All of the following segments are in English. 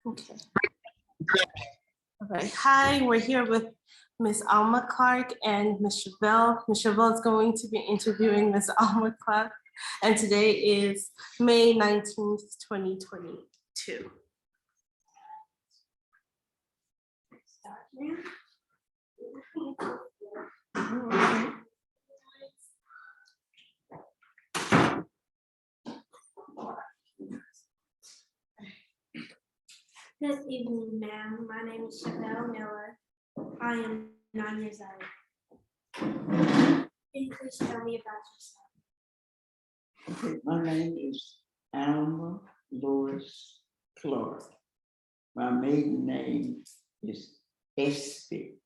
Okay. Okay. Hi, we're here with Miss Alma Clark and Miss Chevelle. Miss Chevelle is going to be interviewing Miss Alma Clark, and today is May 19th, 2022. Good evening, ma'am. My name is Chevelle Miller. I am 9 years old. Can you please tell me about yourself? Okay, my name is Alma Lois Clark. My maiden name is Espy,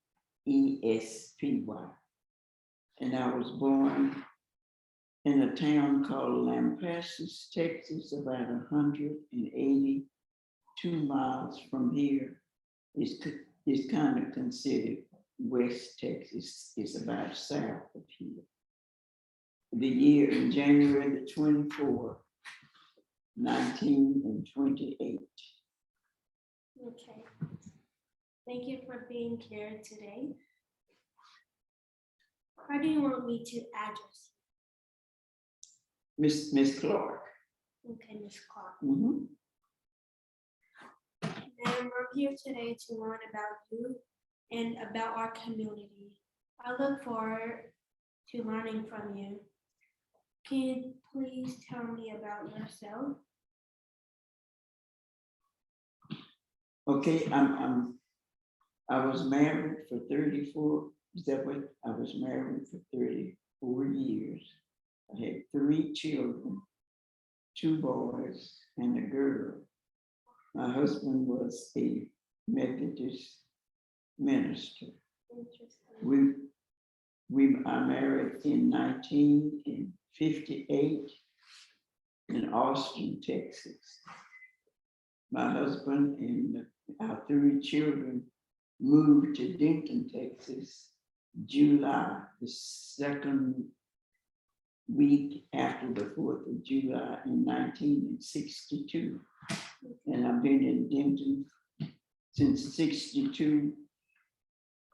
E-S-P-Y. And I was born in a town called Lampasas, Texas, about 182 miles from here. It's kind of considered West Texas. It's about south of here. The year in January the 24th, 1928. Okay. Thank you for being here today. How do you want me to address Miss Clark. you? Okay, Ms. Clark. Mhm. Ma'am, we're here today to learn about you and about our community. I look forward to learning from you. Can you please tell me about yourself? Okay, I was married for 34, is that what? I was married for 34 years. I had 3 children, 2 boys and a girl. My husband was a Methodist minister. Interesting. I married in 1958 in Austin, Texas. My husband and our 3 children moved to Denton, Texas, July, the second week after the 4th of July in 1962. And I've been in Denton since 62,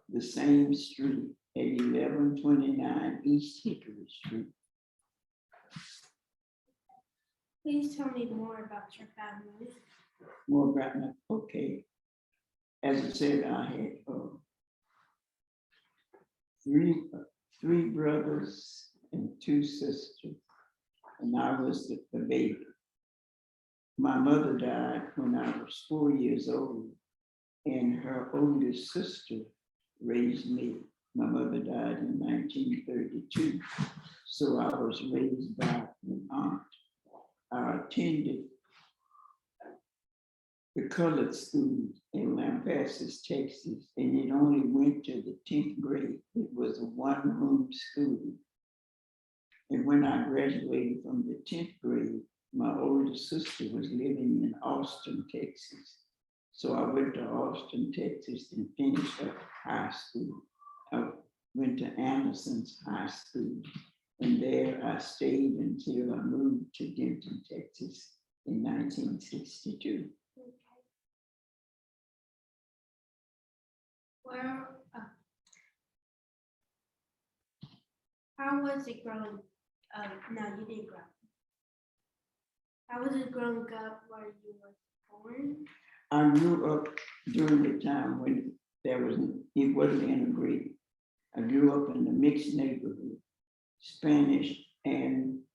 the same street at 1129 East Hickory Street. Please tell me more about your family. More about my, okay. As I said, I had three brothers and 2 sisters, and I was the baby. My mother died when I was 4 years old, and her oldest sister raised me. My mother died in 1932, so I was raised by an aunt. I attended the colored school in Lampasas, Texas, and it only went to the 10th grade. It was a 1-room school. And when I graduated from the 10th grade, my older sister was living in Austin, Texas. So I went to Austin, Texas and finished up high school. I went to Anderson's High School, and there I stayed until I moved to Denton, Texas in 1962. Well, how was it growing up? No, you didn't grow up. How was it growing up where you were born? I grew up during the time when it wasn't integrated. I grew up in a mixed neighborhood, Spanish and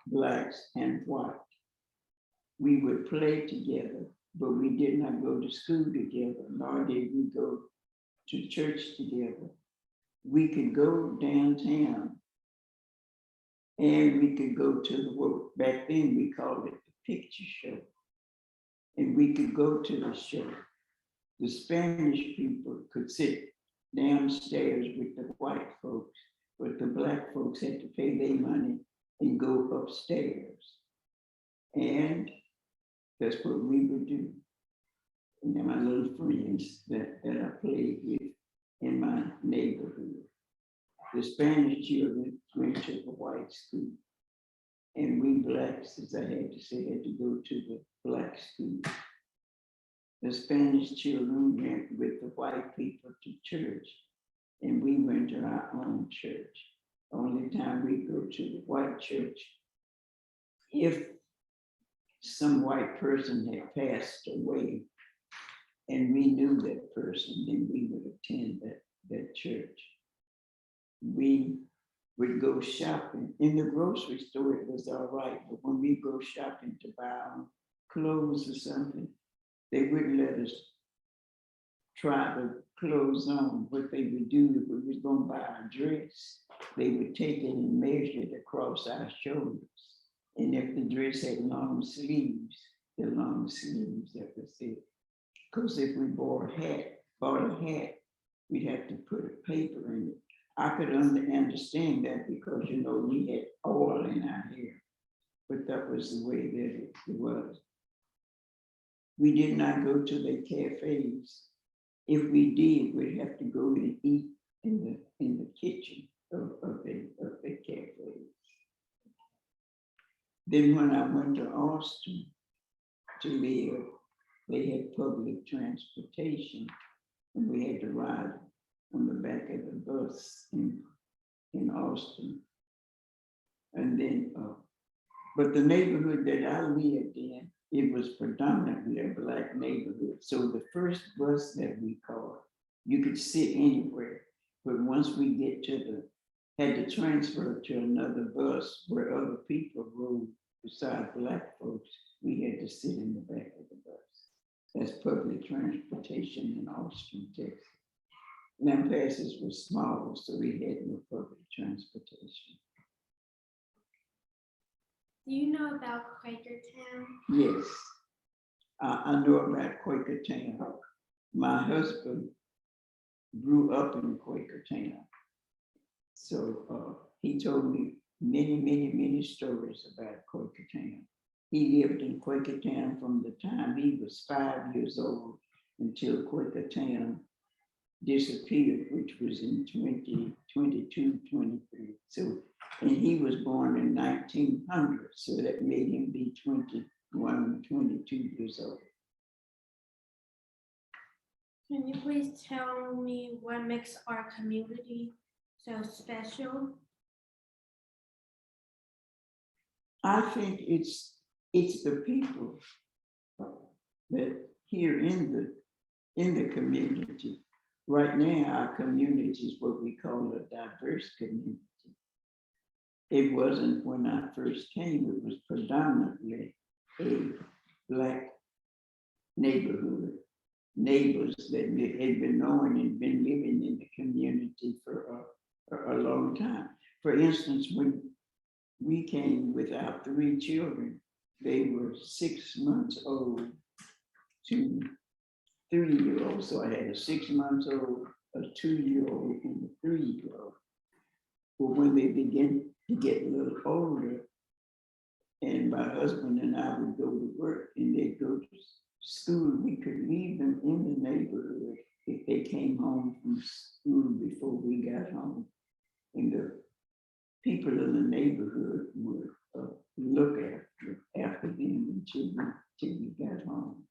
blacks and white. We would play together, but we did not go to school together, nor did we go to church together. We could go downtown and we could go to the work. Back then we called it the picture show. And we could go to the show. The Spanish people could sit downstairs with the white folks, but the black folks had to pay their money and go upstairs. And that's what we would do. And then my little friends that I played with in my neighborhood. The Spanish children went to the white school. And we blacks, as I had to say, had to go to the black school. the Spanish children went with the white people to church, and we went to our own church. Only time we go to the white church, if some white person had passed away and we knew that person, then we would attend that church. We would go shopping. In the grocery store, it was all right, but when we go shopping to buy clothes or something, they wouldn't let us try the clothes on. What they would do, if we was gonna buy a dress, they would take it and measure it across our shoulders. And if the dress had long sleeves, the long sleeves, that was it. Because if we bought a hat, we'd have to put a paper in it. I could understand that because, you know, we had oil in our hair, but that was the way that it was. We did not go to the cafes. If we did, we'd have to go and eat in the kitchen of the cafes. Then when I went to Austin to live, they had public transportation, and we had to ride on the back of the bus in Austin. And then, but the neighborhood that I lived in, it was predominantly a Black neighborhood. So the first bus that we caught, you could sit anywhere. But once we had to transfer to another bus where other people rode beside Black folks, we had to sit in the back of the bus. That's public transportation in Austin, Texas. Now passes were small, so we had no public transportation. Do you know about Quakertown? Yes, I know about Quakertown. My husband grew up in Quakertown. So he told me many stories about Quakertown. He lived in Quakertown from the time he was 5 years old until Quakertown disappeared, which was in 2022, 23. So, and he was born in 1900, so that made him be 21, 22 years old. Can you please tell me what makes our community so special? I think it's the people that here in the community. Right now, our community is what we call a diverse community. It wasn't when I first came, it was predominantly a Black neighborhood, neighbors that had been knowing and been living in the community for a long time. For instance, when we came with our 3 children, they were 6 months old to 3-year-old. So I had a 6 months old, a 2-year-old, and a 3-year-old. But when they began to get a little older, and my husband and I would go to work and they'd go to school, we could leave them in the neighborhood if they came home from school before we got home. And the people in the neighborhood would look after them until we got home.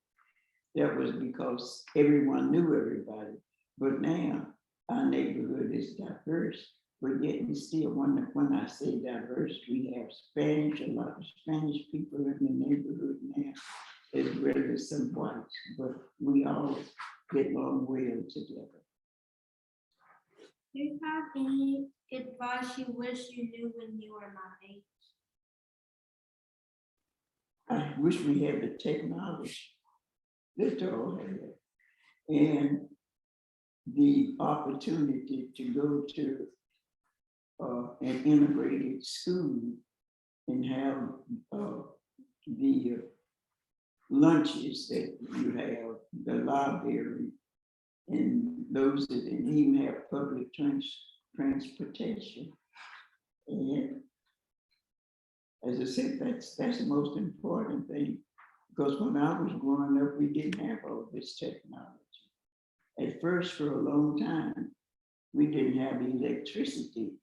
That was because everyone knew everybody. But now our neighborhood is diverse, but yet and still, when I say diverse, we have Spanish, a lot of Spanish people in the neighborhood now, as well as some whites, but we all get along well together. Do you have any advice you wish you knew when you were my age? I wish we had the technology that y'all have, and the opportunity to go to an integrated school and have the lunches that you have, the library, and those that didn't even have public transportation. And as I said, that's the most important thing, because when I was growing up, we didn't have all this technology. At first, for a long time, we didn't have electricity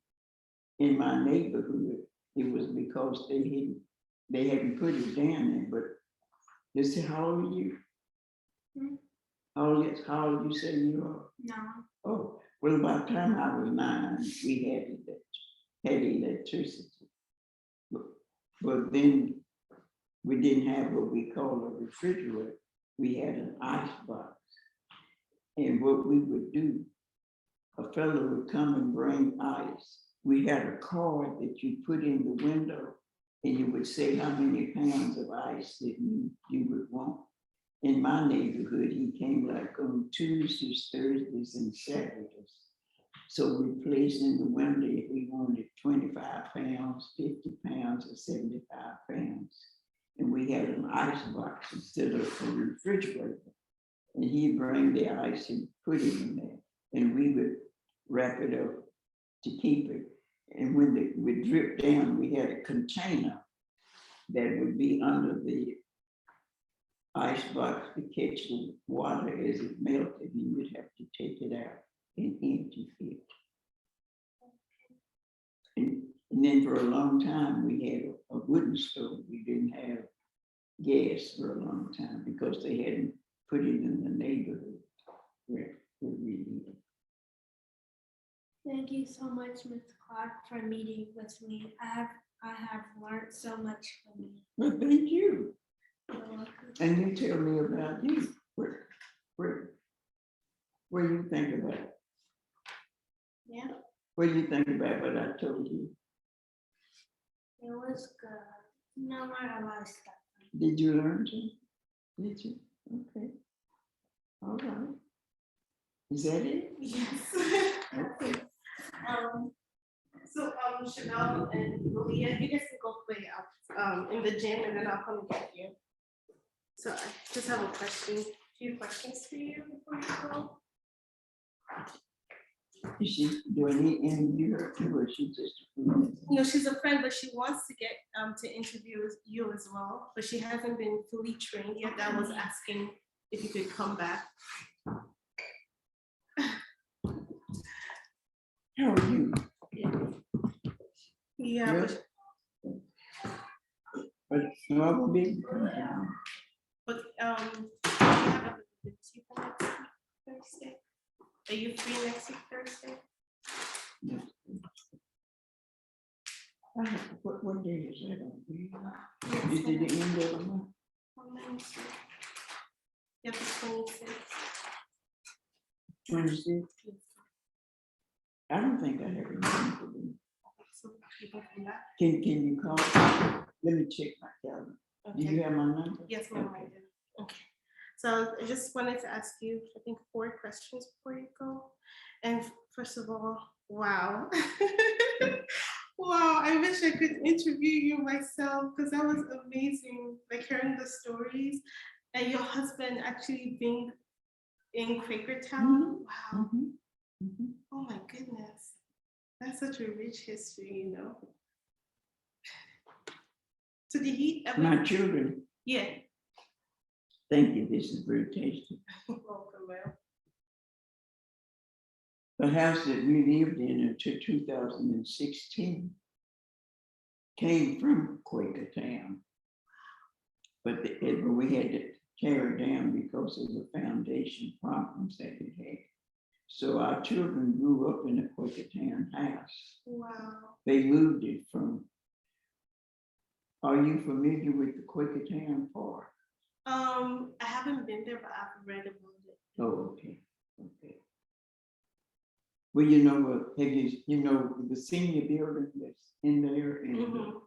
in my neighborhood. It was because they hadn't put it down there. But they said, how old are you? How old you say you are? No. Oh, well, by the time I was 9, we had electricity. But then we didn't have what we call a refrigerator. We had an ice box. And what we would do, a fellow would come and bring ice. We had a card that you put in the window and you would say how many pounds of ice that you would want. In my neighborhood, he came like on Tuesdays, Thursdays, and Saturdays. So we placed in the window if we wanted 25 pounds, 50 pounds, or 75 pounds. And we had an ice box instead of a refrigerator. And he'd bring the ice and put it in there. And we would wrap it up to keep it. And when it would drip down, we had a container that would be under the ice box to catch the water as it melted. You would have to take it out and empty it. And then for a long time, we had a wooden stove. We didn't have gas for a long time because they hadn't put it in the neighborhood where we lived. Thank you so much, Ms. Clark, for meeting with me. I have learned so much from you. Well, thank you. You're welcome. And you tell me about you. What do you think about it? Yeah, What do you think about what I told you? it was good. No, not a lot of stuff. Did you learn to? Did you? Okay. All right. Is that it? Yes. Okay. So Chevelle and Malia, you guys can go play out in the gym and then I'll come get you. So I just have a few questions for you before you go. Do I need to interview her too, or she just? No, she's a friend, but she wants to get to interview you as well, but she hasn't been fully trained yet. That was asking if you could come back. How are you? Yeah, Good. But no, I will be coming down. but you have availability for next week, Thursday? Are you free next week, Thursday? Yes. What day is that on? Is it the end of the month? Yeah, the 26th. 26? I don't think I have anything for them. So you can come back. Can you call? Let me check my calendar. Do Okay. you have my number? Yes, ma'am, I do. Okay. So I just wanted to ask you, I think, 4 questions before you go. And first of all, wow. Wow, I wish I could interview you myself because that was amazing. Like hearing the stories and your husband actually being in Quakertown. Wow. Oh my goodness. That's such a rich history, you know. So did he ever? My children, Yeah. thank you. This is very tasty. Welcome, ma'am. The house that we lived in until 2016 came from Quakertown, but we had to tear it down because of the foundation problems that it had. So our children grew up in a Quakertown house. Wow. They moved it from. Are you familiar with the Quakertown Park? I haven't been there, but I've read about it. Oh, okay, okay. Well, you know what? You know the senior building that's in there and the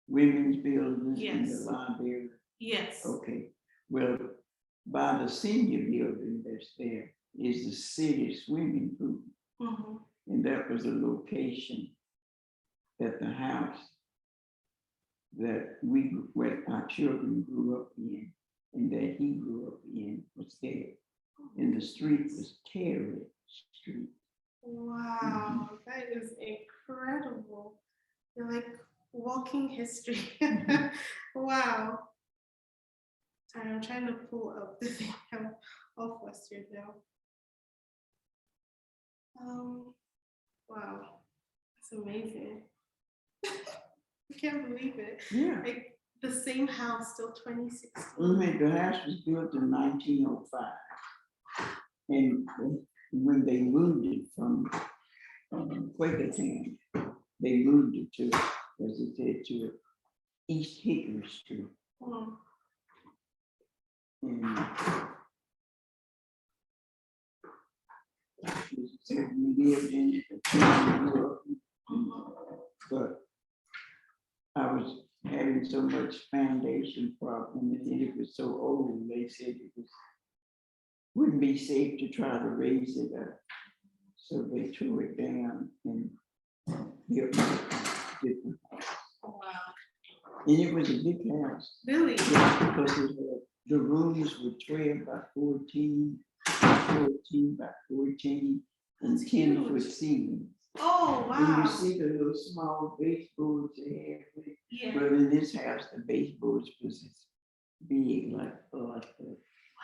women's building and the Yes. library? Yes. Okay, well, by the senior building that's there is the city swimming pool. And that was a location that the house that where our children grew up in and that he grew up in was there. And the street was Terry Street. Wow, that is incredible. You're like walking history. Wow. Sorry, I'm trying to pull up the thing of Westerdale. Wow, that's amazing. I can't believe it. Yeah. Like the same house, still 2016. The house was built in 1905. And when they moved it from Quakertown, they moved it to, as it said, to East Hickory Street. Mhm. And so we lived in it, but I was having so much foundation problem, and then it was so old, they said it wouldn't be safe to try to raise it up. So they tore it down and built a different house. Wow. And it was a big house. Really? Because it had, the rooms were 12 by 14, 14 by 14, and That's 10-foot huge. ceilings. Oh, And you wow. see the little small baseboards they have. Yeah. But in this house, the baseboards was as big, like that.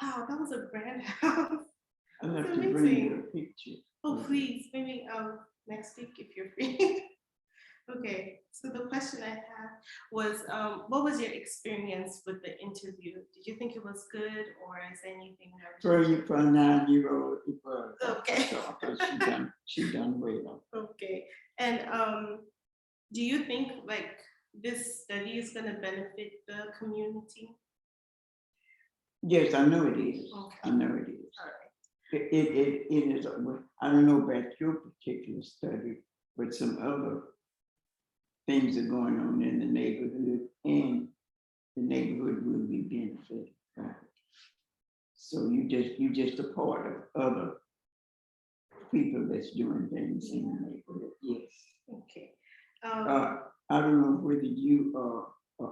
Wow, that was a grand house. I'll have That's to bring you amazing. a picture. Oh, please, maybe next week if you're free. Okay, so the question I had was, what was your experience with the interview? Did you think it was good, or is there anything that For a 9-year-old, it was. Okay. She done well. Okay, and do you think like this study is gonna benefit the community? Yes, I know it is. Okay. I know it is. All right. It is, I don't know about your particular study, but some other things are going on in the neighborhood, and the neighborhood will be benefited from it. So you just a part of other people that's doing things in the neighborhood, yes. Okay. I don't know whether you are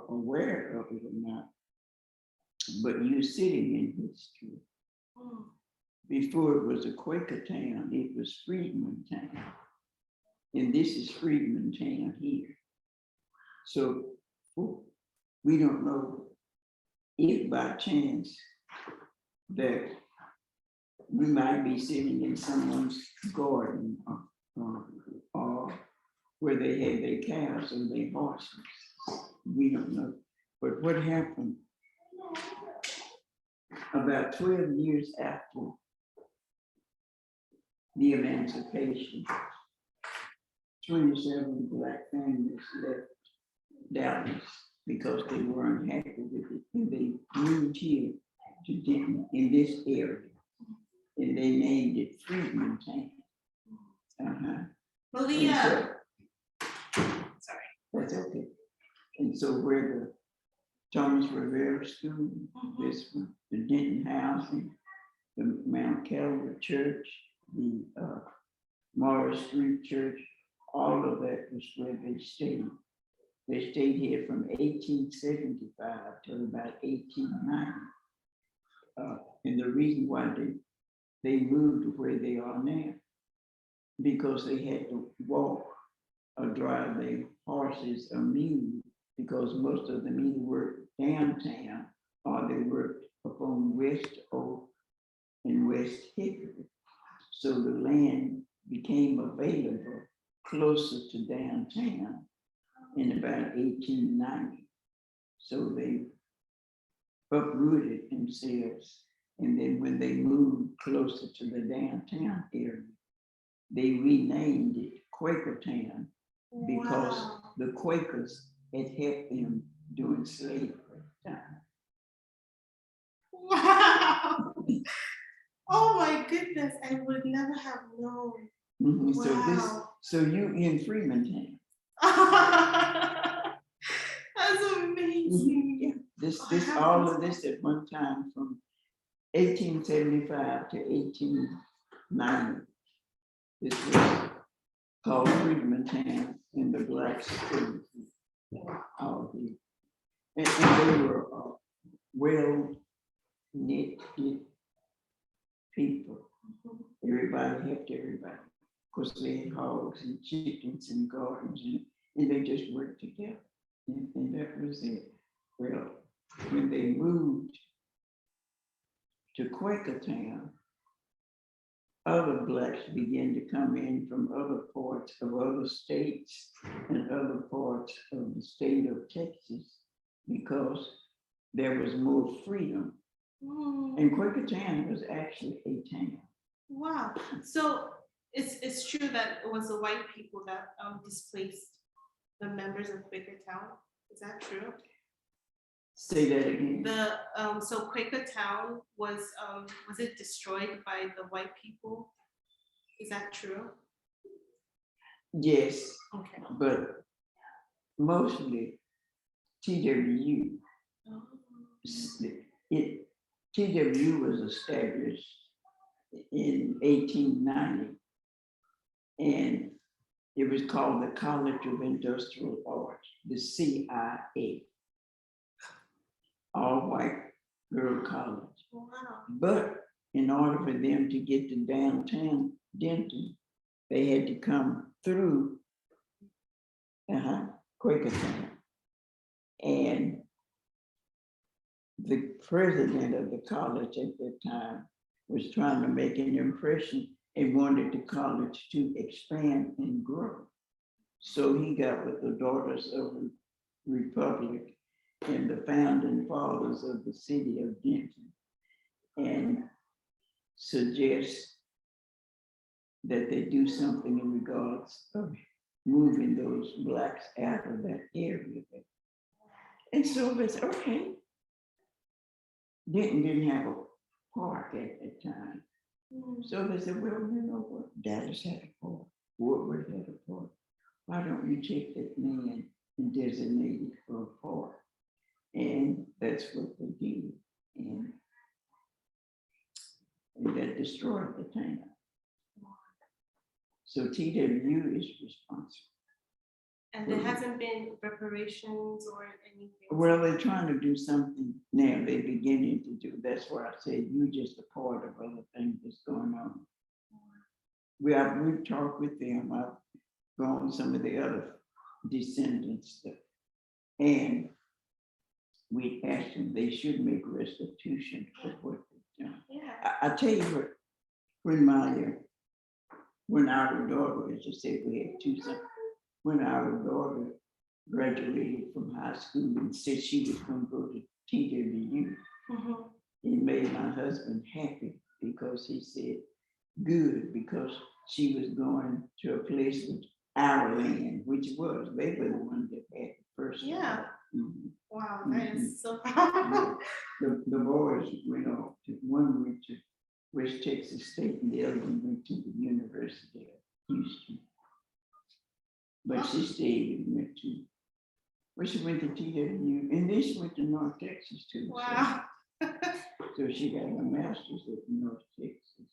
aware of it or not, but you're sitting in history. mm, Before it was a Quaker town, it was Freedman Town. And this is Freedman Town here. So we don't know if by chance that we might be sitting in someone's garden or where they had their cows or their horses. We don't know. But what happened about 12 years after the emancipation, 27 Black families left Dallas because they weren't happy with it. And they moved here to Denton in this area. And they named it Freedman Town. Malia. Sorry. That's okay. And so where the Thomas Rivera School, this one, the Denton Housing, the Mount Calvary Church, the Morris Street Church, all of that was where they stayed. They stayed here from 1875 till about 1890. And the reason why they moved to where they are now, because they had to walk or drive their horses or mules, because most of them either worked downtown or they worked up on West Oak and West Hickory. So the land became available closer to downtown in about 1890. So they uprooted themselves. And then when they moved closer to the downtown area, they renamed it Quakertown because the Quakers had helped them during slavery time. Wow. Oh my goodness, I would never have known. Mm-hmm. Wow. So you in Freemantown. That's amazing. Yeah. This all of this at one time from 1875 to 1890. This was called Freemantown in the Black City. All here. And they were well knit people. Everybody helped everybody. Of course, they had hogs and chickens and gardens, and they just worked together. And that was it. Well, when they moved to Quakertown, other Blacks began to come in from other parts of other states and other parts of the state of Texas because there was more freedom. And Quakertown was actually a town. Wow. So it's true that it was the white people that displaced the members of Quaker Town. Is that true? Say that again. So Quaker Town was it destroyed by the white people? Is that true? Yes, Okay. but mostly TWU. Oh. TWU was established in 1890, and it was called the College of Industrial Arts, the CIA, all white girl college. Wow. But in order for them to get to downtown Denton, they had to come through Quakertown. And the president of the college at that time was trying to make an impression and wanted the college to expand and grow. So he got with the Daughters of the Republic and the founding fathers of the city of Denton and suggest that they do something in regards of moving those blacks out of that area. And so they said, okay. Denton didn't have a park at that time. So they said, well, you know what? Dallas had a park. Woodward had a park. Why don't you take that land and designate it for a park? And that's what they did. And that destroyed the town. So TWU is responsible. And there hasn't been reparations or anything. Well, they're trying to do something now. They're beginning to do. That's why I said you just a part of other things that's going on. We've talked with them. I've gone some of the other descendants, and we asked them they should make restitution for what they've done. Yeah. I tell you what, when our daughter, as you said, we had two sons. When our daughter graduated from high school and said she was going to go to TWU, it made my husband happy because he said, good, because she was going to a place with our land, which was, they were the ones that had the first. Yeah. Mhm. Wow, that is so Yeah. The boys went off to, one went to West Texas State and the other one went to the University of Houston. But she stayed and went to, well, she went to TWU and then she went to North Texas too. Wow. So she got her master's at North Texas.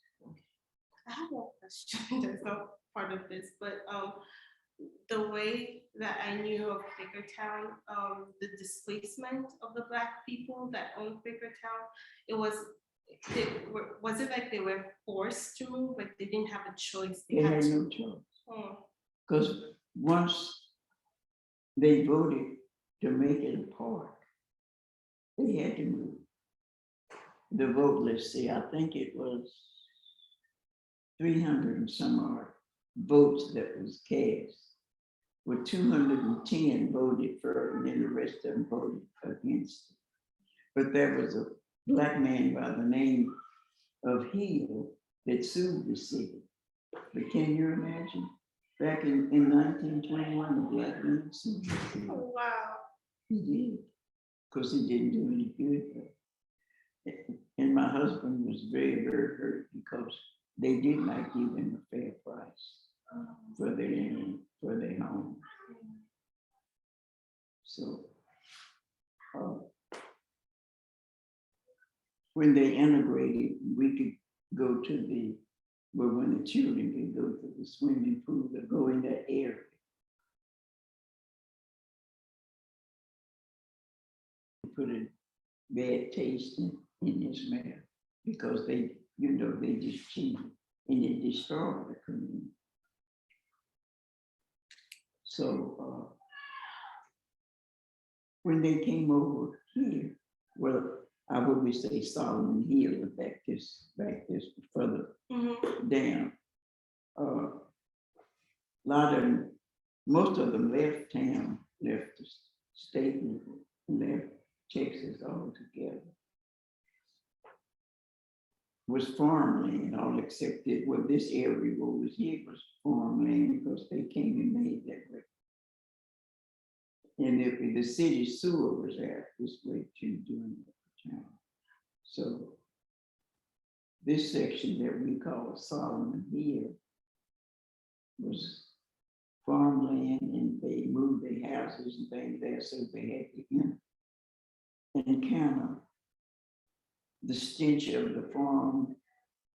I have a question that's not part of this, but the way that I knew of Quakertown, the displacement of the Black people that owned Quakertown, was it like they were forced to move, like they didn't have a choice? They had to. no choice. Because once they voted to make it a park, they had to move. The vote, let's see, I think it was 300 and some odd votes that was cast. With 210 voted for, and then the rest of them voted against it. But there was a Black man by the name of Hill that sued the city. But can you imagine? Back in 1921, the Black man sued the city. Oh, wow. He did, because he didn't do any good. And my husband was very, very hurt because they did not give him a fair price for their land, for their home. So when they integrated, we could go to when the children could go to the swimming pool or go in that area. Put a bad taste in his mouth because they just cheated and it destroyed the community. So when they came over here, well, I would say Solomon Hill, back this further down. Most of them left town, left the state, and left Texas altogether. Was farmland, all except that, well, this area over here was farmland because they came and made that way. And if the city sewer was out this way too during the time. So this section that we call Solomon Hill was farmland, and they moved their houses and things there, so they had to encounter the stench of the farm,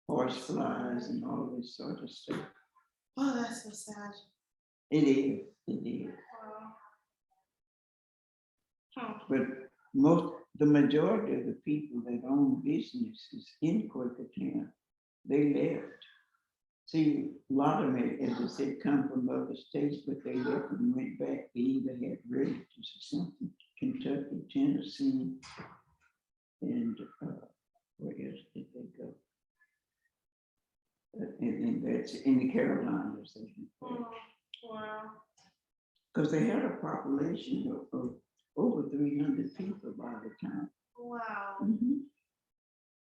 horse flies and all this sort of stuff. Oh, that's so sad. It is, it is. Wow. Huh. But the majority of the people that own businesses in Quakertown, they left. See, a lot of them, as I said, come from other states, but they left and went back. They either had relatives or something, Kentucky, Tennessee, and where else did they go? And that's in the Carolinas. Oh, wow. Because they had a population of over 300 people by the time. Wow. Mhm.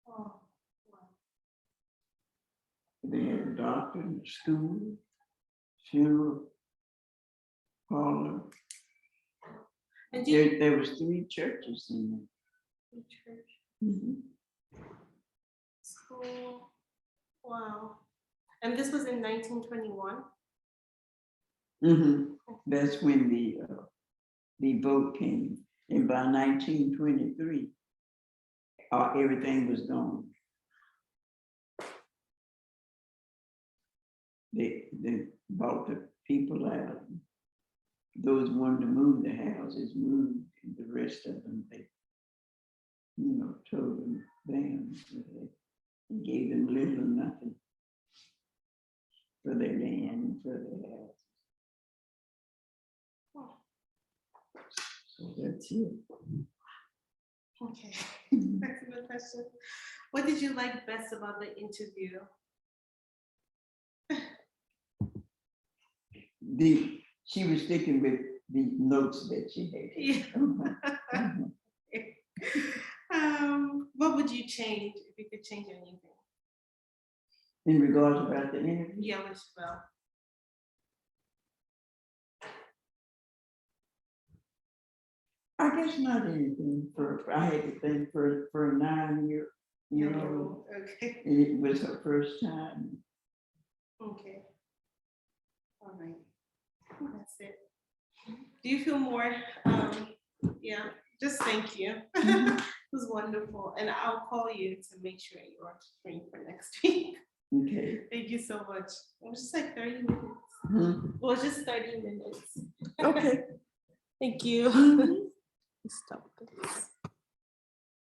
Oh, wow. They had a doctor, a school, funeral parlor. And do you, There was 3 churches in church, there. Mhm. school, wow. And this was in 1921? Mhm. That's when the vote came, and by 1923, everything was gone. They bought the people out. Those wanted to move the houses moved, and the rest of them, they, told them down. So they gave them little or nothing for their land and for their house. Oh, So that's it. okay. That's a good question. What did you like best about the interview? She was sticking with the notes that she had. Yeah. What would you change if you could change anything? In regards about the interview, Yeah, Miss Chevelle. I guess not anything. I had to think for a 9-year-old, Okay. and it was her first time. Okay. All right. That's it. Do you feel more? Yeah. Just thank you. It was wonderful, and I'll call you to make sure you are free for next week. Okay. Thank you so much. It was just like 30 minutes. Mhm. Well, just 30 minutes. Okay. Thank you. Stop this.